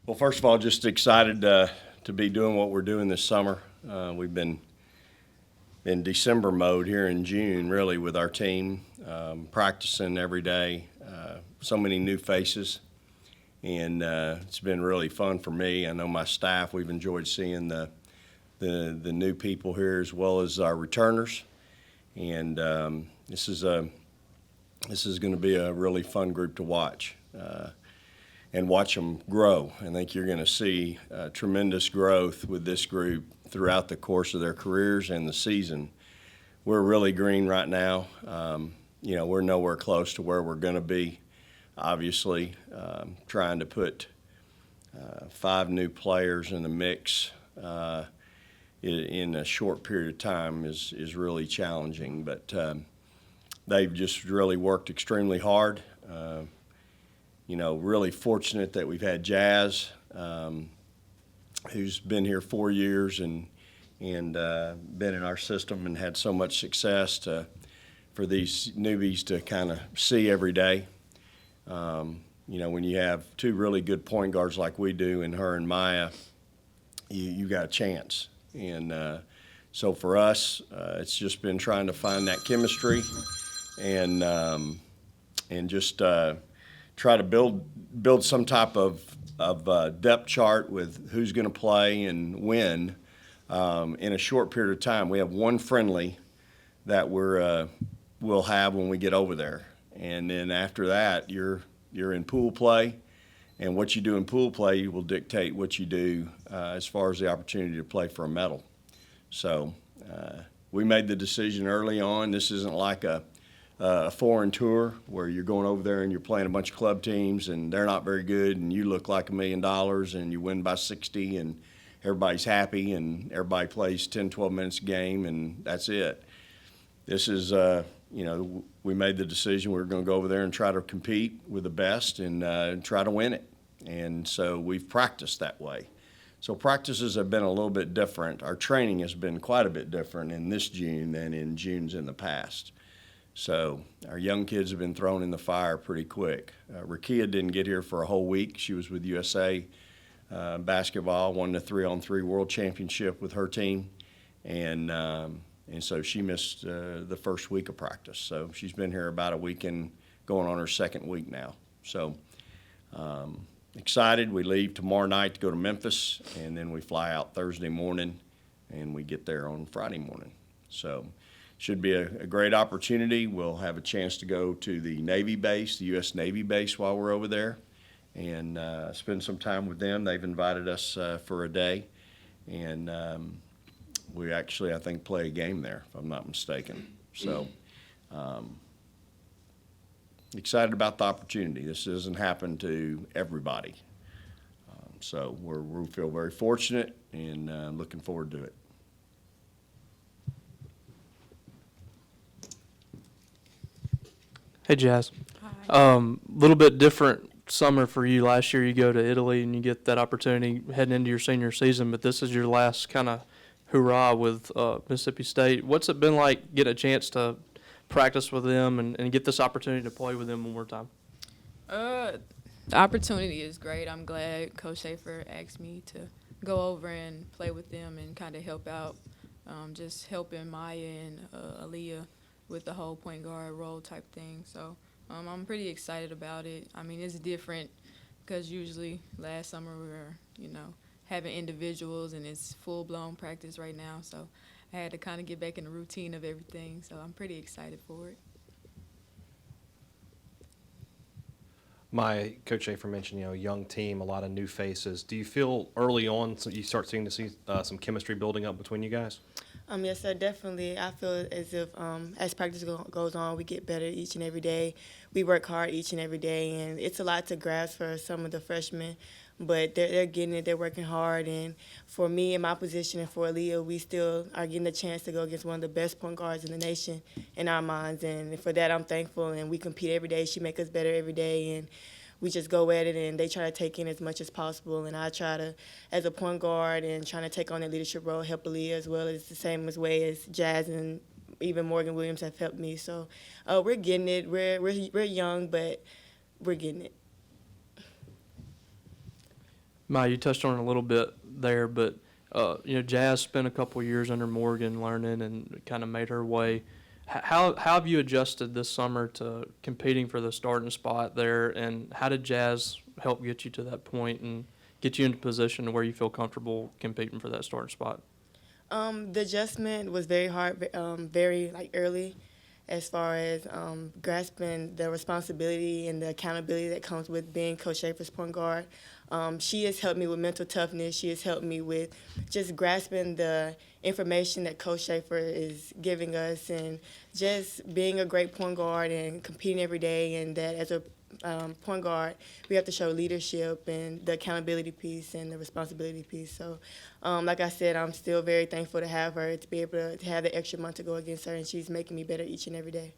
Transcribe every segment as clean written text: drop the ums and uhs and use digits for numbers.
Well, first of all, just excited to be doing what we're doing this summer. We've been in December mode here in June, really, with our team, practicing every day. So many new faces, and it's been really fun for me. I know my staff, we've enjoyed seeing the new people here as well as our returners, and this is going to be a really fun group to watch. And watch them grow. I think you're going to see tremendous growth with this group throughout the course of their careers and the season. We're really green right now. We're nowhere close to where we're going to be. Obviously, trying to put 5 new players in the mix in a short period of time is really challenging. But they've just really worked extremely hard. Really fortunate that we've had Jazz, who's been here 4 years and been in our system and had so much success for these newbies to kind of see every day. When you have 2 really good point guards like we do in her and Maya, you got a chance. And so for us, it's just been trying to find that chemistry and just try to build some type of depth chart with who's going to play and when in a short period of time. We have 1 friendly that we'll have when we get over there, and then after that, you're in pool play, and what you do in pool play will dictate what you do as far as the opportunity to play for a medal. So we made the decision early on. This isn't like a foreign tour where you're going over there and you're playing a bunch of club teams and they're not very good and you look like $1 million and you win by 60 and everybody's happy and everybody plays 10, 12 minutes a game and that's it. This is, we made the decision we were going to go over there and try to compete with the best and try to win it. And so we've practiced that way. So practices have been a little bit different. Our training has been quite a bit different in this June than in Junes in the past. So our young kids have been thrown in the fire pretty quick. Rakia didn't get here for a whole week. She was with USA basketball, won the 3-on-3 world championship with her team, and so she missed the first week of practice. So she's been here about a week and going on her 2nd week now. So excited. We leave tomorrow night to go to Memphis, and then we fly out Thursday morning, and we get there on Friday morning. So should be a great opportunity. We'll have a chance to go to the Navy base, the U.S. Navy base while we're over there and spend some time with them. They've invited us for a day, and we actually, I think, play a game there, if I'm not mistaken. So excited about the opportunity. This doesn't happen to everybody. So we feel very fortunate and looking forward to it. Hey, Jazz. Hi. Little bit different summer for you. Last year you go to Italy and you get that opportunity heading into your senior season, but this is your last kind of hurrah with Mississippi State. What's it been like getting a chance to practice with them and get this opportunity to play with them one more time? The opportunity is great. I'm glad Coach Schaefer asked me to go over and play with them and kind of help out, just helping Maya and Aaliyah with the whole point guard role type thing. So I'm pretty excited about it. I mean, it's different because usually last summer we were, having individuals and it's full-blown practice right now. So I had to kind of get back in the routine of everything. So I'm pretty excited for it. Coach Schaefer mentioned, young team, a lot of new faces. Do you feel early on you start seeing some chemistry building up between you guys? Yes, sir, definitely. I feel as if as practice goes on, we get better each and every day. We work hard each and every day, and it's a lot to grasp for some of the freshmen, but they're getting it. They're working hard, and for me in my position and for Aaliyah, we still are getting a chance to go against one of the best point guards in the nation in our minds, and for that I'm thankful, and we compete every day. She makes us better every day, and we just go at it, and they try to take in as much as possible. And I try to, as a point guard and trying to take on that leadership role, help Aaliyah as well. It's the same way as Jazz and even Morgan Williams have helped me. So we're getting it. We're young, but we're getting it. Maya, you touched on it a little bit there, but Jazz spent a couple years under Morgan learning and kind of made her way. How have you adjusted this summer to competing for the starting spot there, and how did Jazz help get you to that point and get you into a position where you feel comfortable competing for that starting spot? The adjustment was very hard, very early, as far as grasping the responsibility and the accountability that comes with being Coach Schaefer's point guard. She has helped me with mental toughness. She has helped me with just grasping the information that Coach Schaefer is giving us, and just being a great point guard and competing every day. And that as a point guard, we have to show leadership and the accountability piece and the responsibility piece. So, like I said, I'm still very thankful to have her, to be able to have the extra month to go against her, and she's making me better each and every day.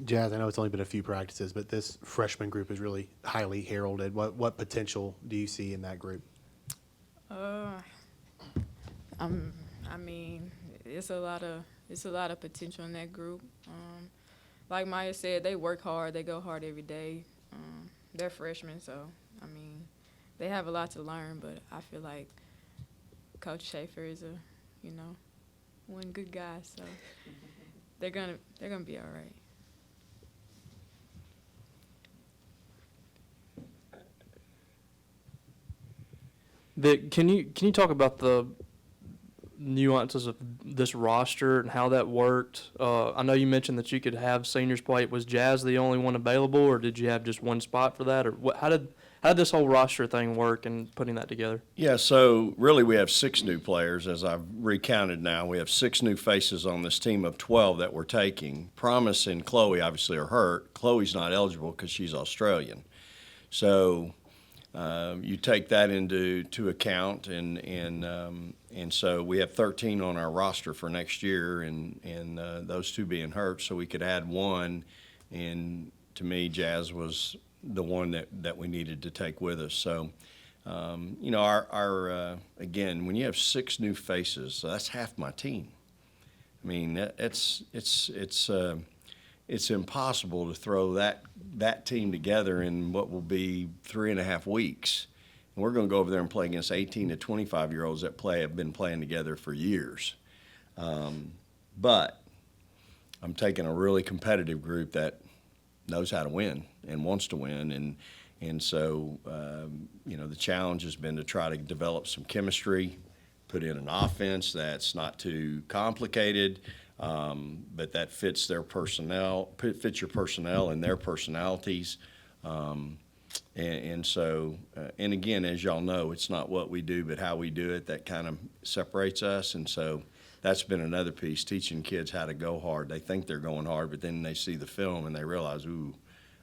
Jazz, I know it's only been a few practices, but this freshman group is really highly heralded. What potential do you see in that group? I mean, it's a lot of potential in that group. Like Maya said, they work hard. They go hard every day. They're freshmen, so I mean, they have a lot to learn. But I feel like Coach Schaefer is one good guy, so they're gonna be all right. Vic, can you talk about the nuances of this roster and how that worked? I know you mentioned that you could have seniors play. Was Jazz the only one available, or did you have just one spot for that, or how did this whole roster thing work and putting that together? Yeah, so really we have 6 new players. As I've recounted now, we have 6 new faces on this team of 12 that we're taking. Promise and Chloe obviously are hurt. Chloe's not eligible because she's Australian. So you take that into account, and so we have 13 on our roster for next year, and those 2 being hurt, so we could add 1. And to me, Jazz was the one that we needed to take with us. So, our again, when you have 6 new faces, so that's half my team. I mean, it's impossible to throw that team together in what will be 3.5 weeks. And we're going to go over there and play against 18 to 25-year-olds that have been playing together for years. But I'm taking a really competitive group that knows how to win and wants to win. And so, the challenge has been to try to develop some chemistry, put in an offense that's not too complicated, but that fits their personnel, fits your personnel and their personalities. And so, and again, as y'all know, it's not what we do, but how we do it that kind of separates us. And so that's been another piece, teaching kids how to go hard. They think they're going hard, but then they see the film and they realize, ooh,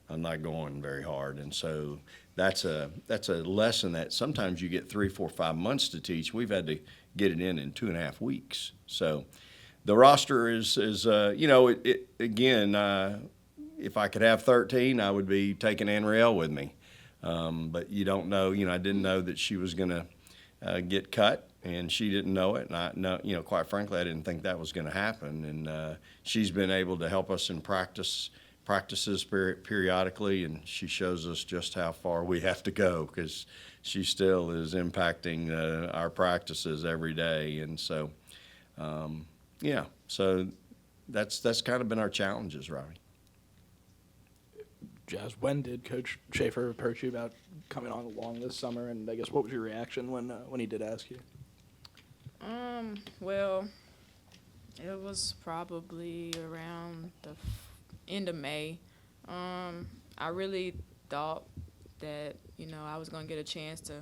I'm not going very hard. And so that's a lesson that sometimes you get 3, 4, 5 months to teach. We've had to get it in 2.5 weeks. So the roster is again, if I could have 13, I would be taking Anriel with me. But you don't know. I didn't know that she was going to get cut, and she didn't know it. And I know, quite frankly, I didn't think that was going to happen. And she's been able to help us in practices periodically, and she shows us just how far we have to go because she still is impacting our practices every day. And so, so that's kind of been our challenges, Robbie. Jazz, when did Coach Schaefer approach you about coming on along this summer? And I guess what was your reaction when he did ask you? Well, it was probably around the end of May. I really thought that, I was going to get a chance to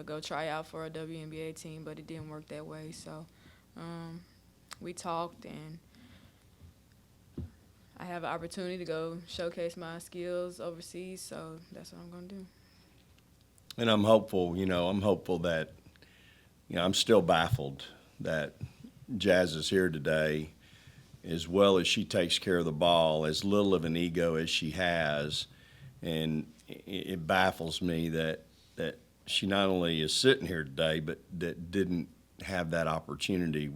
go try out for a WNBA team, but it didn't work that way. So we talked, and I have an opportunity to go showcase my skills overseas, so that's what I'm going to do. And I'm hopeful, that, I'm still baffled that Jazz is here today. As well as she takes care of the ball, as little of an ego as she has, and it baffles me that she not only is sitting here today, but that didn't have that opportunity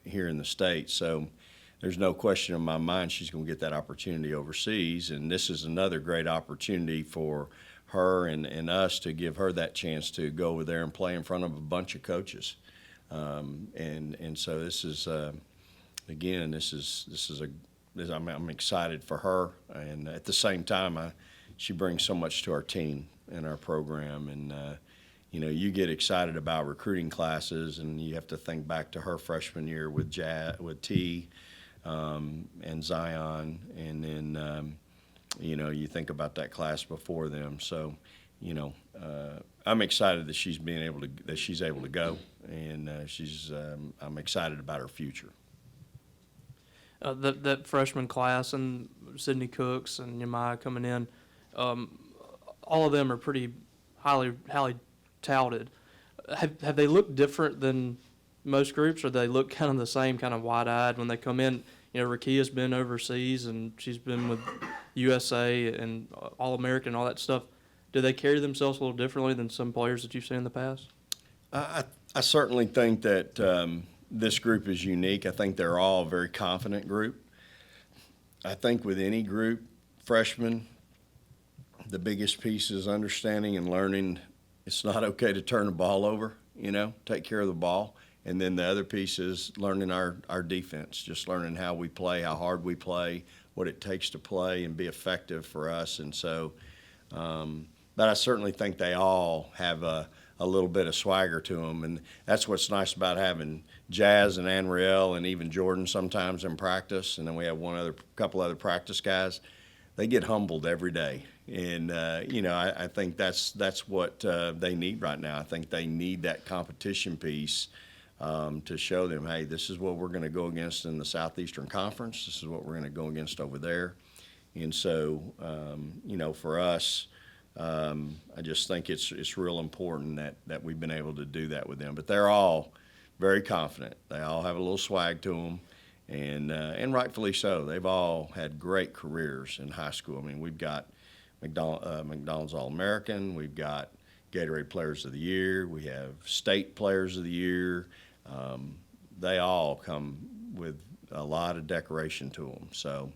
here in the States. So there's no question in my mind she's going to get that opportunity overseas, and this is another great opportunity for her and us to give her that chance to go over there and play in front of a bunch of coaches. And so this is, again, I'm excited for her. And at the same time, she brings so much to our team and our program. And, you get excited about recruiting classes, and you have to think back to her freshman year with T and Zion. And then, you think about that class before them. So, I'm excited that she's able to go, and I'm excited about her future. That freshman class and Sydney Cooks and Yamai coming in, all of them are pretty highly touted. Have they looked different than most groups, or they look kind of the same, kind of wide-eyed when they come in? Rakia's been overseas, and she's been with USA and All-American and all that stuff. Do they carry themselves a little differently than some players that you've seen in the past? I certainly think that this group is unique. I think they're all a very confident group. I think with any group, freshmen, the biggest piece is understanding and learning it's not okay to turn the ball over, take care of the ball. And then the other piece is learning our defense, just learning how we play, how hard we play, what it takes to play and be effective for us. And so, but I certainly think they all have a little bit of swagger to them. And that's what's nice about having Jazz and Anriel and even Jordan sometimes in practice. And then we have couple other practice guys. They get humbled every day. And, I think that's what they need right now. I think they need that competition piece to show them, hey, this is what we're going to go against in the Southeastern Conference. This is what we're going to go against over there. And so, for us, I just think it's real important that we've been able to do that with them. But they're all very confident. They all have a little swag to them, and rightfully so. They've all had great careers in high school. I mean, we've got McDonald's All-American. We've got Gatorade Players of the Year. We have State Players of the Year. They all come with a lot of decoration to them. So,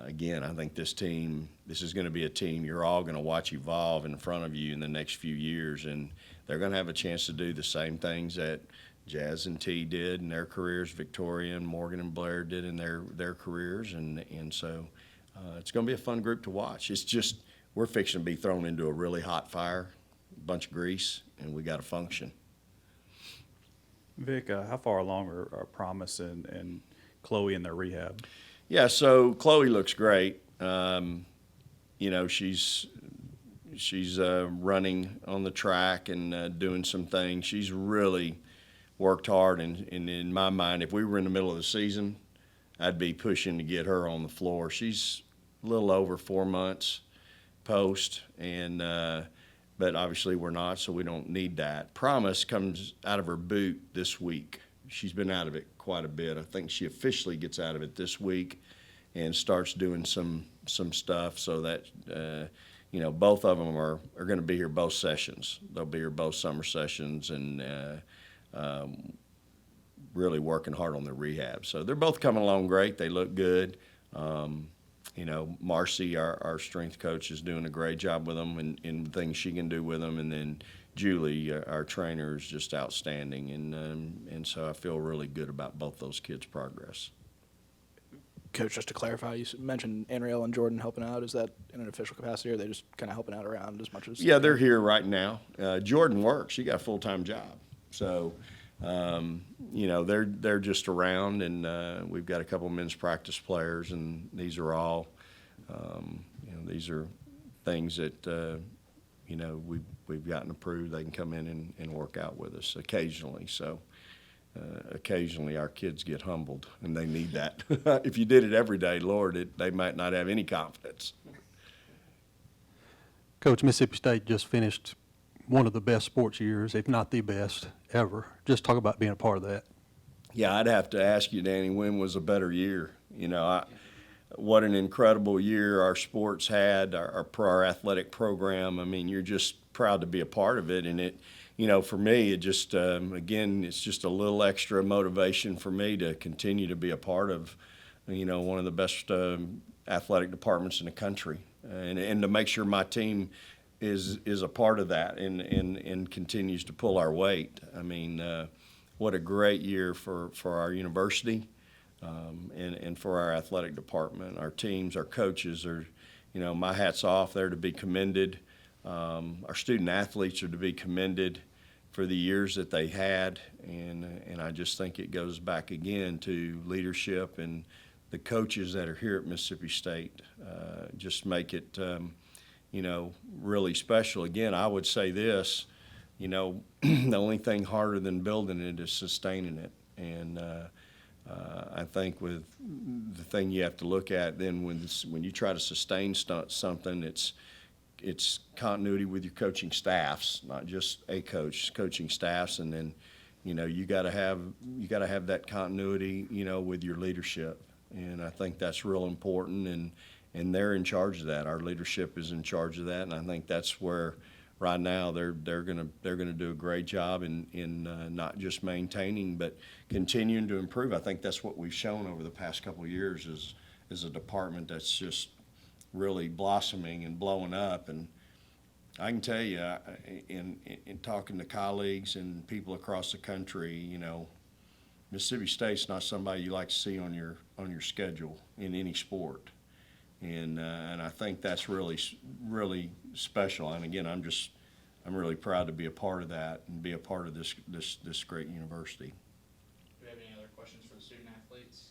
again, I think this is going to be a team you're all going to watch evolve in front of you in the next few years, and they're going to have a chance to do the same things that Jazz and T did in their careers, Victoria and Morgan and Blair did in their careers, and so it's going to be a fun group to watch. It's just we're fixing to be thrown into a really hot fire, a bunch of grease, and we got to function. Vic, how far along are Promise and Chloe in their rehab? Yeah, so Chloe looks great. She's running on the track and doing some things. She's really worked hard, and in my mind, if we were in the middle of the season, I'd be pushing to get her on the floor. She's a little over 4 months post, but obviously we're not, so we don't need that. Promise comes out of her boot this week. She's been out of it quite a bit. I think she officially gets out of it this week and starts doing some stuff so that, both of them are going to be here both sessions. They'll be here both summer sessions and really working hard on their rehab. So they're both coming along great. They look good. Marcy, our strength coach, is doing a great job with them and things she can do with them. And then Julie, our trainer, is just outstanding. And so I feel really good about both those kids' progress. Coach, just to clarify, you mentioned Anriel and Jordan helping out. Is that in an official capacity, or are they just kind of helping out around as much as? Yeah, they're here right now. Jordan works. She got a full-time job. So, they're just around, and we've got a couple of men's practice players, and these are all, these are things that, we've gotten approved. They can come in and work out with us occasionally. So, occasionally our kids get humbled, and they need that. If you did it every day, Lord, they might not have any confidence. Coach, Mississippi State just finished one of the best sports years, if not the best ever. Just talk about being a part of that. Yeah, I'd have to ask you, Danny, when was a better year? What an incredible year our sports had, our athletic program. I mean, you're just proud to be a part of it, and it. For me, it just, again, it's just a little extra motivation for me to continue to be a part of, one of the best athletic departments in the country, and to make sure my team is a part of that and continues to pull our weight. I mean, what a great year for our university and for our athletic department. Our teams, our coaches are, my hat's off. They're to be commended. Our student athletes are to be commended for the years that they had, and I just think it goes back again to leadership, and the coaches that are here at Mississippi State just make it, really special. Again, I would say this, the only thing harder than building it is sustaining it, and I think with the thing you have to look at then when you try to sustain something, it's continuity with your coaching staffs, not just a coach, coaching staffs, and then you got to have that continuity, with your leadership, and I think that's real important, and they're in charge of that. Our leadership is in charge of that, and I think that's where right now they're gonna do a great job in not just maintaining but continuing to improve. I think that's what we've shown over the past couple of years is a department that's just really blossoming and blowing up. And I can tell you, in talking to colleagues and people across the country, Mississippi State's not somebody you like to see on your schedule in any sport, and I think that's really special. And again, I'm really proud to be a part of that and be a part of this great university. Do we have any other questions for the student athletes?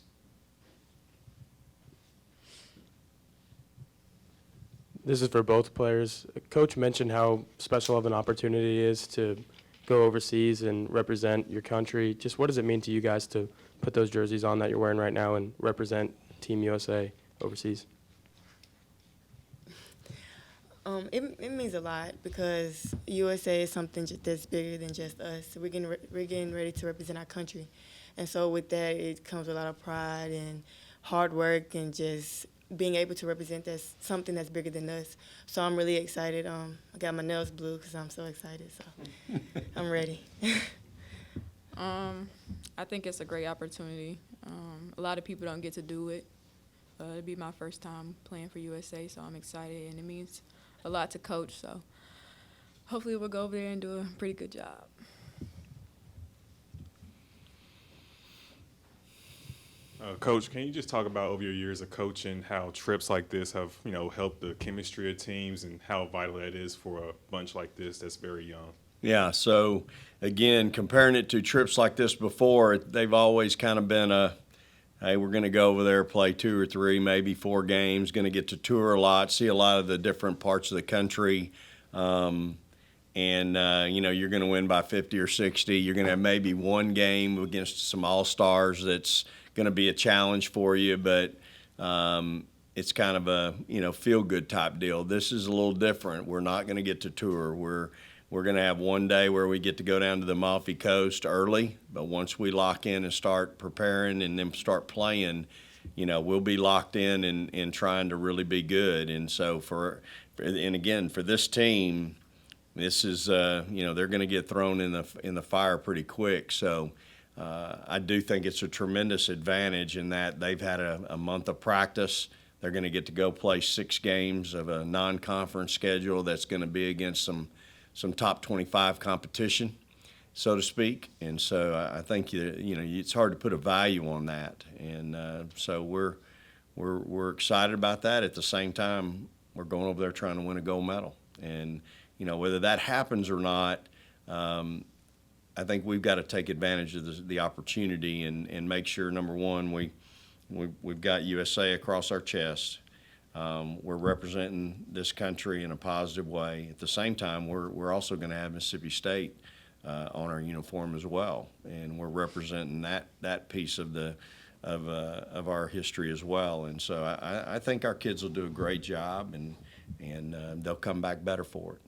This is for both players. Coach mentioned how special of an opportunity it is to go overseas and represent your country. Just what does it mean to you guys to put those jerseys on that you're wearing right now and represent Team USA overseas? It means a lot because USA is something that's bigger than just us. We're getting ready to represent our country, and so with that, it comes with a lot of pride and hard work and just being able to represent something that's bigger than us. So I'm really excited. I got my nails blue because I'm so excited. So I'm ready. I think it's a great opportunity. A lot of people don't get to do it. It'll be my first time playing for USA, so I'm excited, and it means a lot to Coach. So hopefully we'll go over there and do a pretty good job. Coach, can you just talk about over your years of coaching how trips like this have, helped the chemistry of teams and how vital that is for a bunch like this that's very young? Yeah, so again, comparing it to trips like this before, they've always kind of been hey, we're going to go over there, play 2 or 3, maybe 4 games, going to get to tour a lot, see a lot of the different parts of the country, and you're going to win by 50 or 60. You're going to have maybe one game against some all-stars that's going to be a challenge for you, but it's kind of a feel-good type deal. This is a little different. We're not going to get to tour. We're going to have one day where we get to go down to the Amalfi Coast early, but once we lock in and start preparing and then start playing, we'll be locked in trying to really be good. And so for this team, this is they're going to get thrown in the fire pretty quick. So I do think it's a tremendous advantage in that they've had a month of practice. They're going to get to go play 6 games of a non-conference schedule that's going to be against some top 25 competition, so to speak. And so I think it's hard to put a value on that. And so we're excited about that. At the same time, we're going over there trying to win a gold medal. And whether that happens or not, I think we've got to take advantage of the opportunity and make sure, number one, we've got USA across our chest. We're representing this country in a positive way. At the same time, we're also going to have Mississippi State on our uniform as well, and we're representing that piece of our history as well. And so I think our kids will do a great job, and they'll come back better for it.